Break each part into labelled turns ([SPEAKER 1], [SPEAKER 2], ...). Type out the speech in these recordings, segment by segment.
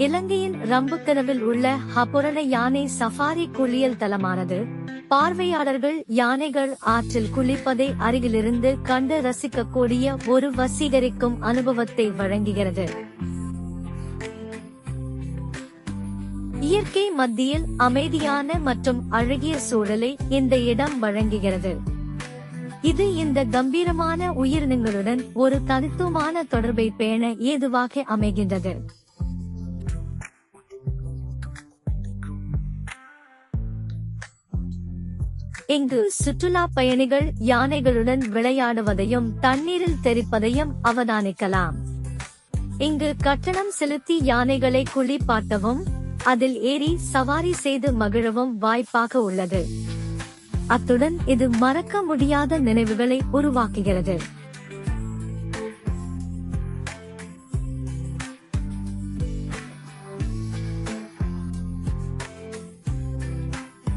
[SPEAKER 1] இலங்கையின் ரம்புக்கனவில் உள்ள ஹபொரண யானை சஃபாரி குளியல் தலமானது பார்வையாளர்கள் யானைகள் ஆற்றில் குளிப்பதை அருகிலிருந்து கண்டு ரசிக்கக்கூடிய ஒரு வசீகரிக்கும் அனுபவத்தை வழங்குகிறது. இயற்கை மத்தியில் அமைதியான மற்றும் அழகிய சூழலை இந்த இடம் வழங்குகிறது. இது இந்த கம்பீரமான உயிரினங்களுடன் ஒரு தனித்துவமான தொடர்பை பேண ஏதுவாக அமைகின்றது. இங்கு சுற்றுலா பயணிகள் யானைகளுடன் விளையாடுவதையும் தண்ணீரில் தெறிப்பதையும் அவதானிக்கலாம். இங்கு கட்டணம் செலுத்தி யானைகளை குளிப்பாட்டவும் அதில் ஏறி சவாரி செய்து மகிழவும் வாய்ப்பாக உள்ளது. அத்துடன் இது மறக்க முடியாத நினைவுகளை உருவாக்குகிறது.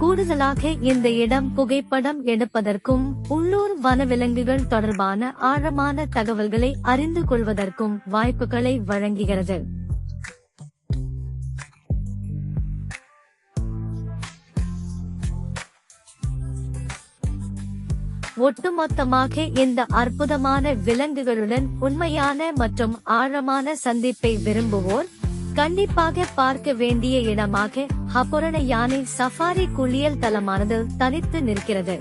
[SPEAKER 1] கூடுதலாக இந்த இடம் புகைப்படம் எடுப்பதற்கும் உள்ளூர் வனவிலங்குகள் தொடர்பான ஆழமான தகவல்களை அறிந்து கொள்வதற்கும் வாய்ப்புகளை வழங்குகிறது. ஒட்டுமொத்தமாக இந்த அற்புதமான விலங்குகளுடன் உண்மையான மற்றும் ஆழமான சந்திப்பை விரும்புவோர் கண்டிப்பாக பார்க்க வேண்டிய இடமாக ஹபொரண யானை சஃபாரி குளியல் தலமானது தனித்து நிற்கிறது.